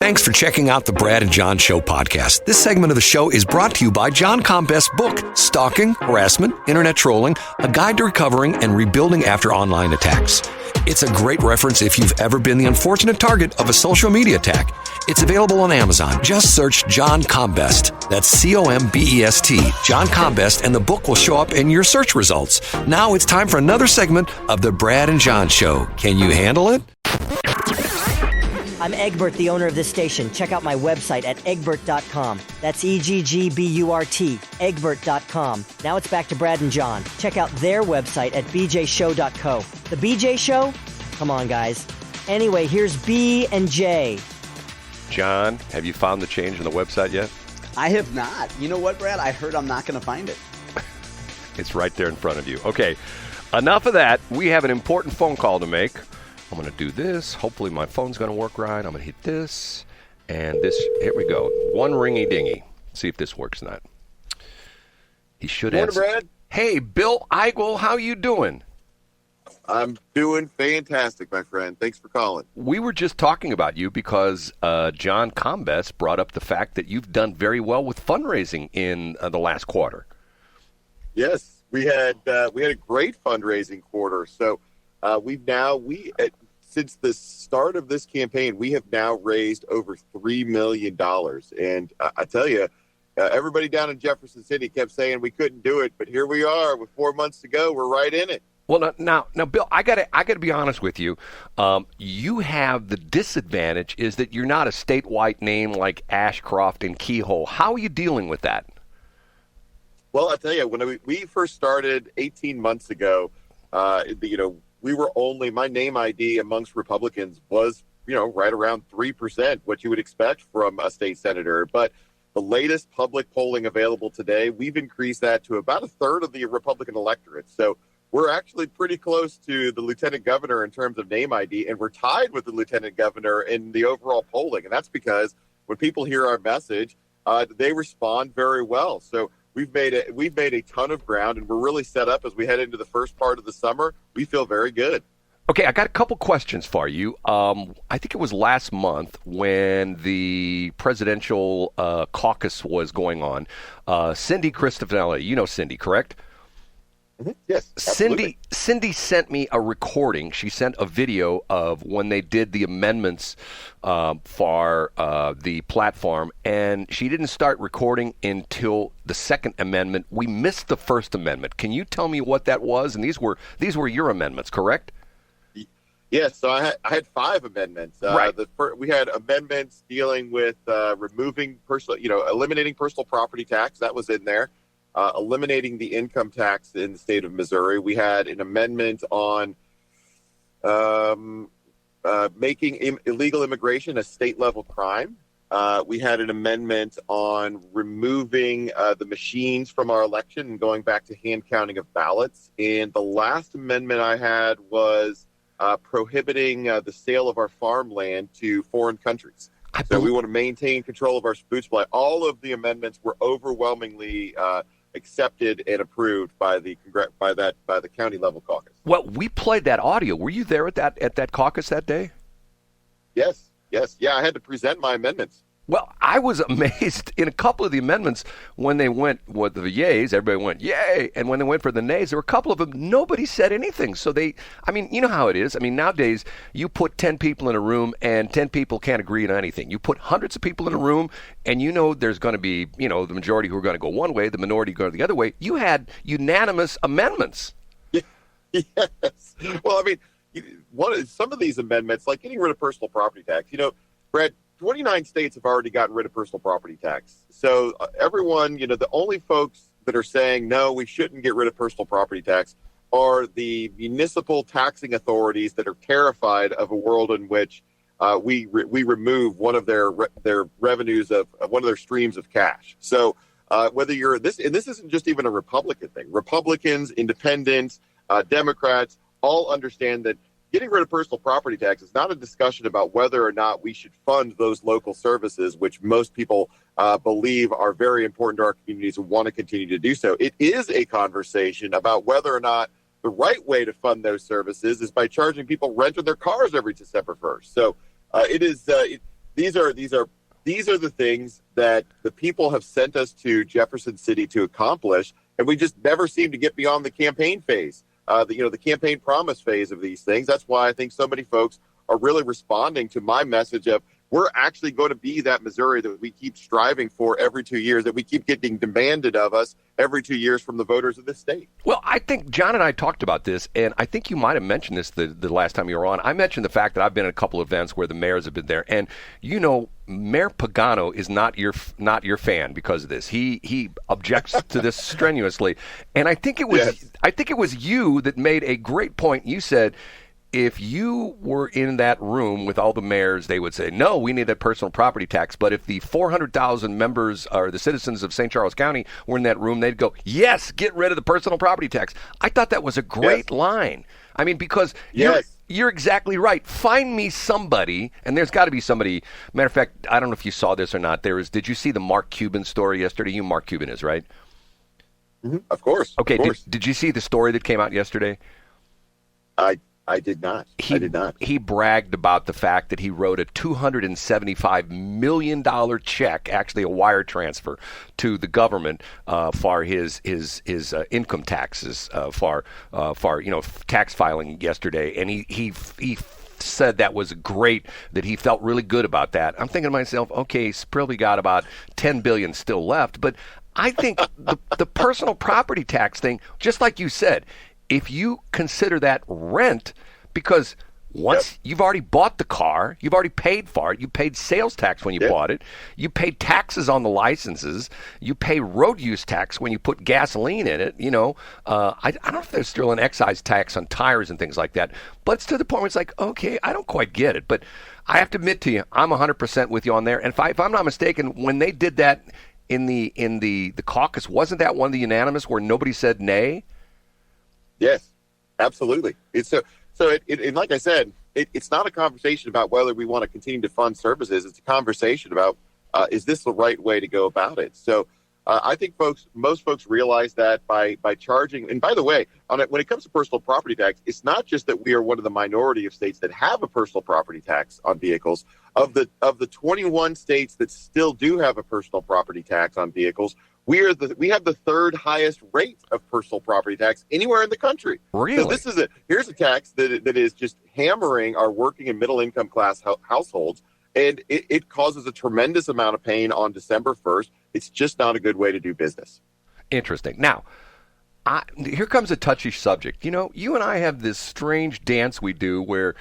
Thanks for checking out the Brad and John Show podcast. This segment of the show is brought to you by John Combest's book, Stalking, Harassment, Internet Trolling, A Guide to Recovering and Rebuilding After Online Attacks. It's a great reference if you've ever been the unfortunate target of a social media attack. It's available on Amazon. Just search John Combest. That's C-O-M-B-E-S-T, John Combest, and the book will show up in your search results. Now it's time for another segment of the Brad and John Show. Can you handle it? I'm Egbert, the owner of this station. Check out my website at egbert.com. That's E-G-G-B-U-R-T, egbert.com. Now it's back to Brad and John. Check out their website at bjshow.co. The BJ Show? Come on, guys. Anyway, here's B and J. John, have you found the change on the website yet? I have not. You know what, Brad? I heard I'm not going to find it. It's right there in front of you. Okay, enough of that. We have an important phone call to make. I'm going to do this. Hopefully my phone's going to work right. I'm going to hit this and this. Here we go. One ringy dingy. See if this works or not. He should answer. Brad. Hey, Bill Eigel, how you doing? I'm doing fantastic, my friend. Thanks for calling. We were just talking about you because John Combest brought up the fact that you've done very well with fundraising in the last quarter. Yes, we had a great fundraising quarter. So since the start of this campaign, we have now raised over $3 million. And I tell you, everybody down in Jefferson City kept saying we couldn't do it, but here we are with 4 months to go. We're right in it. Well, now, Bill, I gotta be honest with you. You have the disadvantage is that you're not a statewide name like Ashcroft and Keyhole. How are you dealing with that? Well, I tell you, when we first started 18 months ago, we were my name ID amongst Republicans was, right around 3%, what you would expect from a state senator. But the latest public polling available today, we've increased that to about a third of the Republican electorate. So we're actually pretty close to the lieutenant governor in terms of name ID, and we're tied with the lieutenant governor in the overall polling. And that's because when people hear our message, they respond very well. So we've made a ton of ground, and we're really set up as we head into the first part of the summer. We feel very good. Okay, I got a couple questions for you. I think it was last month when the presidential caucus was going on. Cindy Cristofanelli, you know Cindy, correct? Mm-hmm. Yes, absolutely. Cindy sent me a recording. She sent a video of when they did the amendments for the platform, and she didn't start recording until the second amendment. We missed the first amendment. Can you tell me what that was? And these were your amendments, correct? Yes, so I had 5 amendments. Right. We had amendments dealing with eliminating personal property tax. That was in there. Eliminating the income tax in the state of Missouri. We had an amendment on making illegal immigration a state-level crime. We had an amendment on removing the machines from our election and going back to hand counting of ballots. And the last amendment I had was prohibiting the sale of our farmland to foreign countries. So we want to maintain control of our food supply. All of the amendments were overwhelmingly accepted and approved by the county level caucus. Well, we played that audio. Were you there at that caucus that day? Yes. Yeah, I had to present my amendments. Well, I was amazed in a couple of the amendments when they went with the yays, everybody went, yay. And when they went for the nays, there were a couple of them, nobody said anything. So you know how it is. I mean, nowadays, you put 10 people in a room and 10 people can't agree on anything. You put hundreds of people in a room and you know there's going to be, the majority who are going to go one way, the minority go the other way. You had unanimous amendments. Yes. Well, some of these amendments, like getting rid of personal property tax, Brett, 29 states have already gotten rid of personal property tax. So everyone, the only folks that are saying, no, we shouldn't get rid of personal property tax are the municipal taxing authorities that are terrified of a world in which we remove one of their revenues of one of their streams of cash. So whether you're this, and this isn't just even a Republican thing, Republicans, independents, Democrats all understand that getting rid of personal property tax is not a discussion about whether or not we should fund those local services, which most people believe are very important to our communities and want to continue to do so. It is a conversation about whether or not the right way to fund those services is by charging people rent of their cars every December 1st. So these are the things that the people have sent us to Jefferson City to accomplish, and we just never seem to get beyond the campaign phase, the campaign promise phase of these things. That's why I think so many folks are really responding to my message of we're actually going to be that Missouri that we keep striving for every 2 years, that we keep getting demanded of us every 2 years from the voters of this state. Well, I think John and I talked about this, and I think you might have mentioned this the last time you were on. I mentioned the fact that I've been at a couple of events where the mayors have been there, and Mayor Pagano is not your fan because of this. He objects to this strenuously, and I think it was you that made a great point. You said, if you were in that room with all the mayors, they would say, no, we need that personal property tax. But if the 400,000 members or the citizens of St. Charles County were in that room, they'd go, yes, get rid of the personal property tax. I thought that was a great line. I mean, because you're exactly right. Find me somebody, and there's got to be somebody. Matter of fact, I don't know if you saw this or not. Did you see the Mark Cuban story yesterday? You know who Mark Cuban is, right? Mm-hmm. Of course. Okay, of course. Did you see the story that came out yesterday? I did not. I did not. He bragged about the fact that he wrote a $275 million check, actually a wire transfer, to the government for his income taxes for tax filing yesterday, and he said that was great, that he felt really good about that. I'm thinking to myself, okay, he's probably got about $10 billion still left, but I think the personal property tax thing, just like you said, if you consider that rent, because once you've already bought the car, you've already paid for it, you paid sales tax when you bought it, you paid taxes on the licenses, you pay road use tax when you put gasoline in it, I don't know if there's still an excise tax on tires and things like that, but it's to the point where it's like, okay, I don't quite get it, but I have to admit to you, I'm 100% with you on there, and if I'm not mistaken, when they did that in the caucus, wasn't that one of the unanimous where nobody said nay? Yes, absolutely. It's and like I said, it's not a conversation about whether we want to continue to fund services. It's a conversation about is this the right way to go about it? So I think most folks realize that by charging. And by the way, when it comes to personal property tax, it's not just that we are one of the minority of states that have a personal property tax on vehicles. Of the 21 states that still do have a personal property tax on vehicles, we have the third highest rate of personal property tax anywhere in the country. Really? So here's a tax that is just hammering our working and middle income class households, and it causes a tremendous amount of pain on December 1st. It's just not a good way to do business. Interesting. Now, here comes a touchy subject. You and I have this strange dance we do where,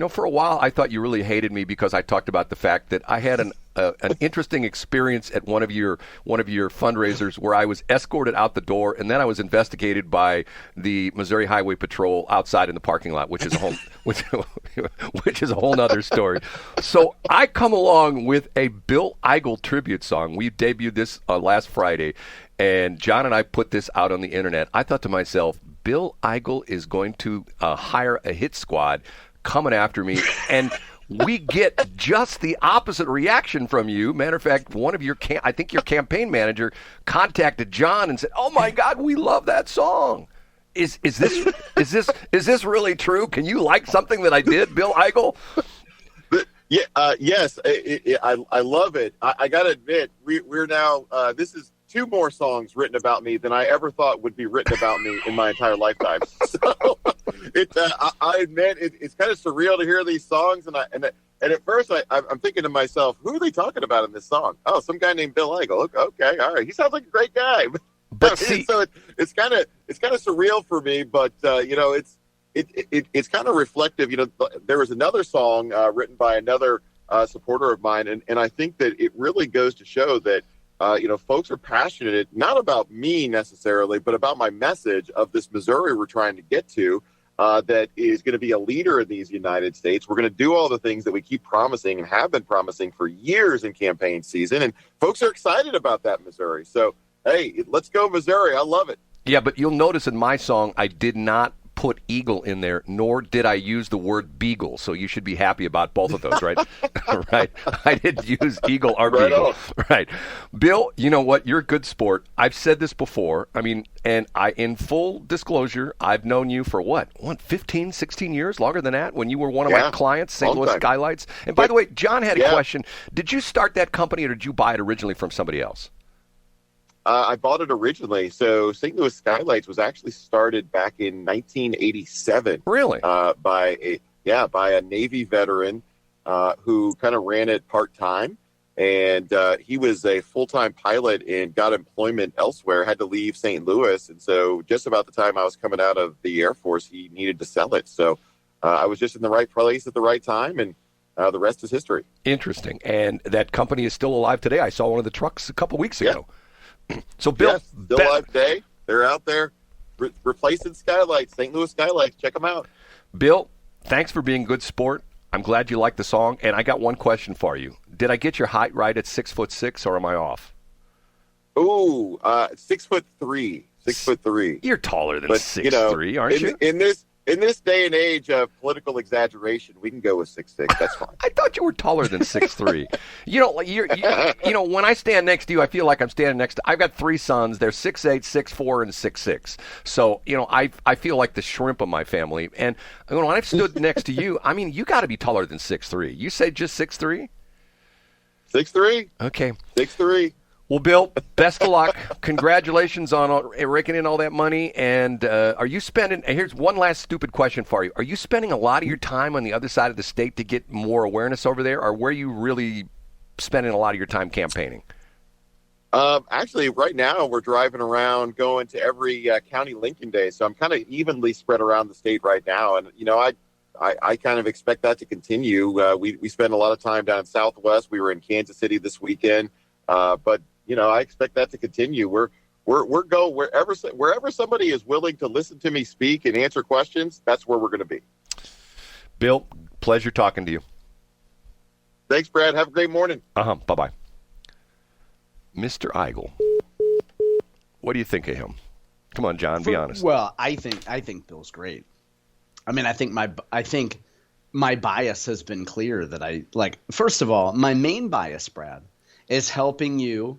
for a while I thought you really hated me because I talked about the fact that I had an interesting experience at one of your fundraisers where I was escorted out the door, and then I was investigated by the Missouri Highway Patrol outside in the parking lot, which is a whole which is a whole nother story. So I come along with a Bill Eigel tribute song. We debuted this last Friday, and John and I put this out on the internet. I thought to myself, Bill Eigel is going to hire a hit squad coming after me, and we get just the opposite reaction from you. Matter of fact, one of your I think your campaign manager contacted John and said, "Oh my God, we love that song." Is this really true? Can you like something that I did, Bill Eigel? Yes, I love it. I got to admit, we're now this is 2 more songs written about me than I ever thought would be written about me in my entire lifetime. So I admit it's kind of surreal to hear these songs, and at first I'm thinking to myself, who are they talking about in this song? Oh, some guy named Bill Eigel. Okay, all right, he sounds like a great guy. But see, so it's kind of surreal for me, but it's kind of reflective. There was another song written by another supporter of mine, and I think that it really goes to show that folks are passionate, not about me necessarily, but about my message of this Missouri we're trying to get to, that is going to be a leader in these United States. We're going to do all the things that we keep promising and have been promising for years in campaign season, and folks are excited about that Missouri. So, hey, let's go Missouri. I love it. Yeah, but you'll notice in my song, I did not put Eigel in there, nor did I use the word beagle. So you should be happy about both of those, right? Right. I didn't use Eigel or Right beagle. on. Right. Bill, you know what? You're a good sport. I've said this before. I mean, and in full disclosure, I've known you for what, 15, 16 years, longer than that, when you were one of my clients, St. Louis time. Skylights. And by the way, John had a question. Did you start that company or did you buy it originally from somebody else? I bought it originally. So St. Louis Skylights was actually started back in 1987. Really? By a Navy veteran who kind of ran it part-time. And he was a full-time pilot and got employment elsewhere, had to leave St. Louis. And so just about the time I was coming out of the Air Force, he needed to sell it. So I was just in the right place at the right time, and the rest is history. Interesting. And that company is still alive today. I saw one of the trucks a couple weeks ago. So, Bill, still alive today. They're out there replacing Skylights, St. Louis Skylights. Check them out. Bill, thanks for being a good sport. I'm glad you like the song. And I got one question for you. Did I get your height right at 6'6", or am I off? Ooh, 6'3". 6'3". You're taller than 6'3", aren't you? In this day and age of political exaggeration, we can go with 6'6". That's fine. I thought you were taller than 6'3". You know, when I stand next to you, I feel like I'm standing next to. I've got 3 sons. They're 6'8", 6'4", and 6'6". So you know, I feel like the shrimp of my family. And when I've stood next to you, I mean, you got to be taller than 6'3". You say just 6'3"? 6'3". Okay. 6'3". Well, Bill, best of luck. Congratulations on raking in all that money. And are you spending – here's one last stupid question for you. Are you spending a lot of your time on the other side of the state to get more awareness over there, or were you really spending a lot of your time campaigning? Actually, right now we're driving around going to every county Lincoln Day, so I'm kind of evenly spread around the state right now. And, you know, I kind of expect that to continue. We spend a lot of time down in Southwest. We were in Kansas City this weekend. But you know, I expect that to continue. We're go wherever somebody is willing to listen to me speak and answer questions. That's where we're going to be. Bill, pleasure talking to you. Thanks, Brad. Have a great morning. Bye-bye. Mr. Eigel, what do you think of him? Come on, John, be honest. Well, I think Bill's great. I mean, I think my bias has been clear that I like. First of all, my main bias, Brad, is helping you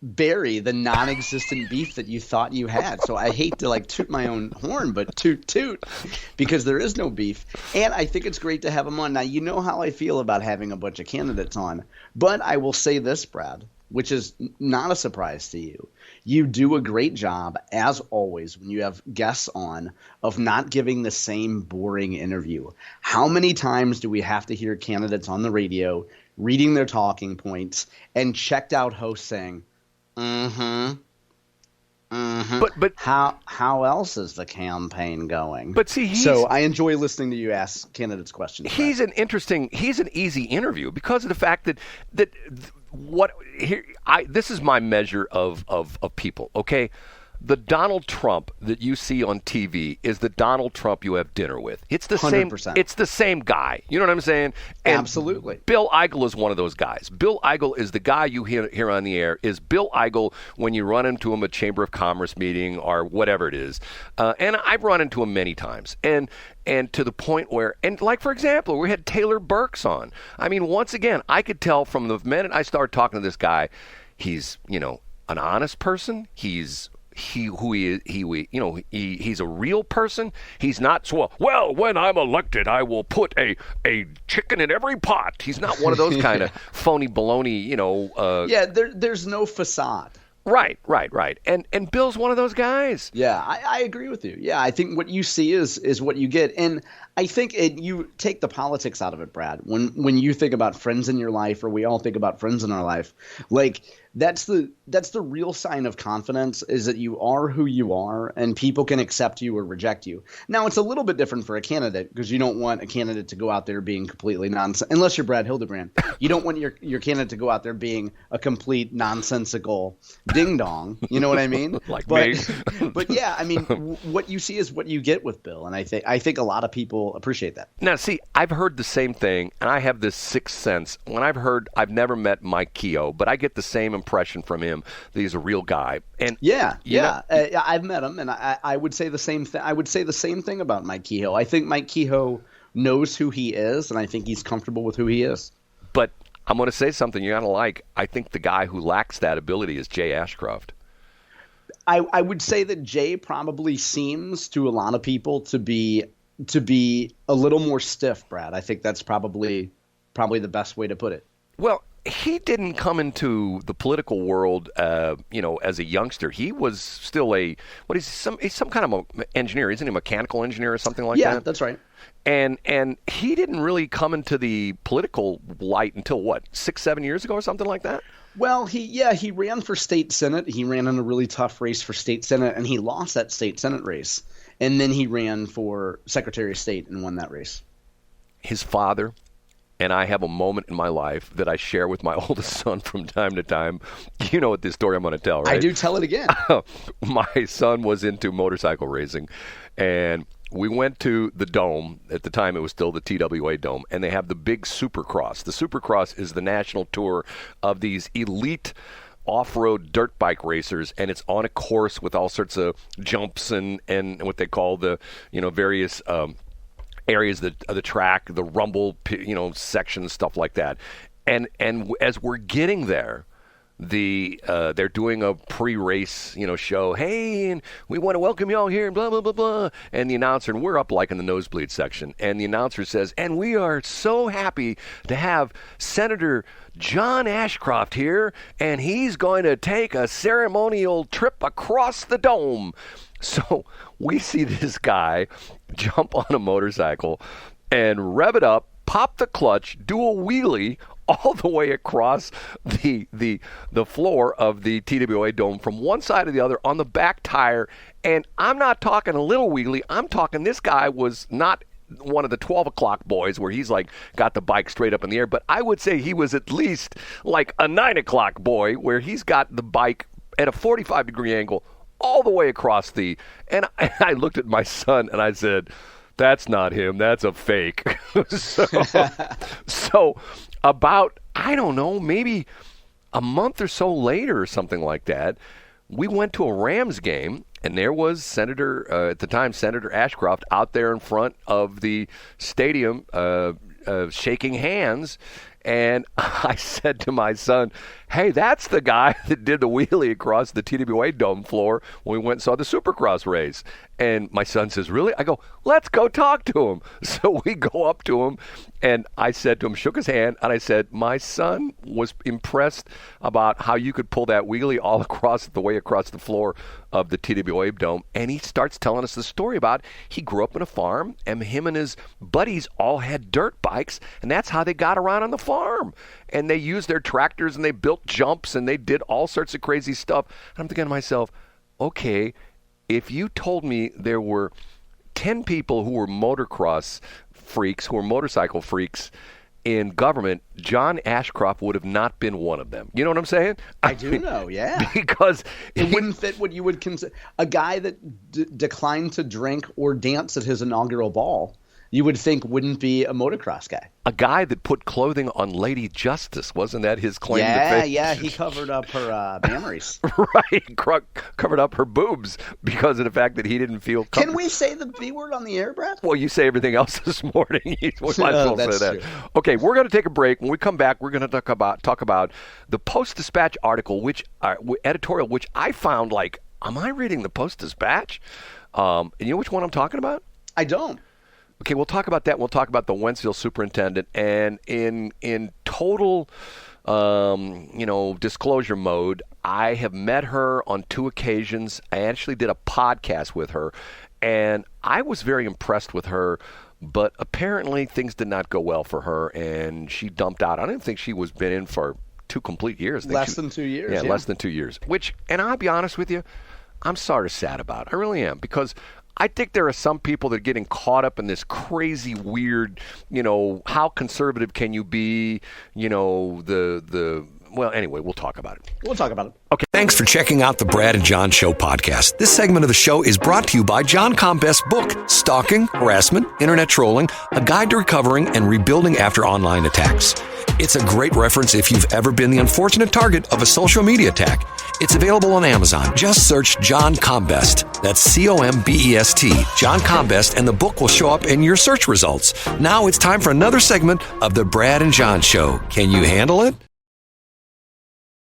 bury the non-existent beef that you thought you had. So I hate to like toot my own horn, but toot, because there is no beef. And I think it's great to have him on. Now, you know how I feel about having a bunch of candidates on, but I will say this, Brad, which is not a surprise to you. You do a great job, as always, when you have guests on, of not giving the same boring interview. How many times do we have to hear candidates on the radio reading their talking points and checked out hosts saying, but how else is the campaign going? But see, so I enjoy listening to you ask candidates questions. He's an easy interview because of the fact that this is my measure of people, okay? The Donald Trump that you see on TV is the Donald Trump you have dinner with. It's the 100%. same. It's the same guy. You know what I'm saying? And absolutely. Bill Eigel is one of those guys. Bill Eigel is the guy you hear on the air. Is Bill Eigel when you run into him at Chamber of Commerce meeting or whatever it is. And I've run into him many times. And to the point where, and like, for example, we had Taylor Burks on. I mean, once again, I could tell from the minute I started talking to this guy, he's, you know, an honest person. He's a real person. He's not well, when I'm elected, I will put a chicken in every pot. He's not one of those kind of phony baloney, you know. There's no facade. Right. And Bill's one of those guys. Yeah, I agree with you. Yeah, I think what you see is what you get. And I think you take the politics out of it, Brad. When you think about friends in your life, or we all think about friends in our life, like that's the real sign of confidence, is that you are who you are and people can accept you or reject you. Now, it's a little bit different for a candidate, because you don't want a candidate to go out there being completely nonsense, unless you're Brad Hildebrand. You don't want your candidate to go out there being a complete nonsensical ding dong. You know what I mean? Like but, me. But yeah, I mean, what you see is what you get with Bill, and I think a lot of people appreciate that. Now, see, I've heard the same thing, and I have this sixth sense. I've never met Mike Keogh, but I get the same impression from him that he's a real guy. And I've met him, and I would say the same thing. I would say the same thing about Mike Kehoe. I think Mike Kehoe knows who he is, and I think he's comfortable with who he is. But I'm going to say something you're going to like. I think the guy who lacks that ability is Jay Ashcroft. I would say that Jay probably seems to a lot of people to be a little more stiff, Brad. I think that's probably the best way to put it. Well, he didn't come into the political world, as a youngster. He was still he's some kind of an engineer, isn't he? A mechanical engineer or something like that? Yeah, that's right. And he didn't really come into the political light until 6-7 years ago or something like that? Well, he ran for state senate. He ran in a really tough race for state senate, and he lost that state senate race. And then he ran for Secretary of State and won that race. His father and I have a moment in my life that I share with my oldest son from time to time. You know what this story I'm going to tell, right? I do. Tell it again. My son was into motorcycle racing, and we went to the Dome. At the time, it was still the TWA Dome, and they have the big Supercross. The Supercross is the national tour of these elite off-road dirt bike racers, and it's on a course with all sorts of jumps and what they call the various areas of the track, the rumble sections, stuff like that. And as we're getting there, they're doing a pre-race show. Hey, and we want to welcome you all here, and blah blah blah blah. And the announcer, and we're up like in the nosebleed section, and the announcer says, and we are so happy to have Senator John Ashcroft here, and he's going to take a ceremonial trip across the dome. So we see this guy jump on a motorcycle and rev it up, pop the clutch, do a wheelie all the way across the floor of the TWA Dome from one side to the other on the back tire. And I'm not talking a little wheelie. I'm talking this guy was not one of the 12 o'clock boys where he's like got the bike straight up in the air. But I would say he was at least like a 9 o'clock boy where he's got the bike at a 45-degree angle all the way across and I looked at my son and I said, that's not him. That's a fake. So about, I don't know, maybe a month or so later or something like that, we went to a Rams game, and there was at the time, Senator Ashcroft out there in front of the stadium shaking hands. And I said to my son, hey, that's the guy that did the wheelie across the TWA Dome floor when we went and saw the Supercross race. And my son says, really? I go, let's go talk to him. So we go up to him, and I said to him, shook his hand, and I said, my son was impressed about how you could pull that wheelie all across the floor of the TWA Dome. And he starts telling us the story about he grew up in a farm, and him and his buddies all had dirt bikes, and that's how they got around on the farm. And they used their tractors, and they built jumps, and they did all sorts of crazy stuff. And I'm thinking to myself, okay, if you told me there were 10 people who were motocross freaks, who were motorcycle freaks in government, John Ashcroft would have not been one of them. You know what I'm saying? I do know, yeah. Because it wouldn't fit what you would consider a guy that declined to drink or dance at his inaugural ball. You would think wouldn't be a motocross guy. A guy that put clothing on Lady Justice, wasn't that his claim to fame? Yeah, he covered up her mammaries. Right, covered up her boobs because of the fact that he didn't feel comfortable. Can we say the B word on the air, Brad? Well, you say everything else this morning. We might as well say that. True. Okay, we're going to take a break. When we come back, we're going to talk about the Post-Dispatch article, editorial, which I found like, am I reading the Post-Dispatch? And you know which one I'm talking about? I don't. Okay, we'll talk about that. We'll talk about the Wentzville superintendent. And in total, disclosure mode, I have met her on 2 occasions. I actually did a podcast with her, and I was very impressed with her. But apparently things did not go well for her, and she dumped out. I didn't think she was been in for 2 complete years. Less than 2 years. Yeah, less than 2 years. And I'll be honest with you, I'm sort of sad about it. I really am, because I think there are some people that are getting caught up in this crazy, weird, how conservative can you be? The well, anyway, we'll talk about it. We'll talk about it. Okay. Thanks for checking out the Brad and John Show podcast. This segment of the show is brought to you by John Combest's book, Stalking, Harassment, Internet Trolling, A Guide to Recovering and Rebuilding After Online Attacks. It's a great reference if you've ever been the unfortunate target of a social media attack. It's available on Amazon. Just search John Combest. That's C-O-M-B-E-S-T, John Combest, and the book will show up in your search results. Now it's time for another segment of the Brad and John Show. Can you handle it?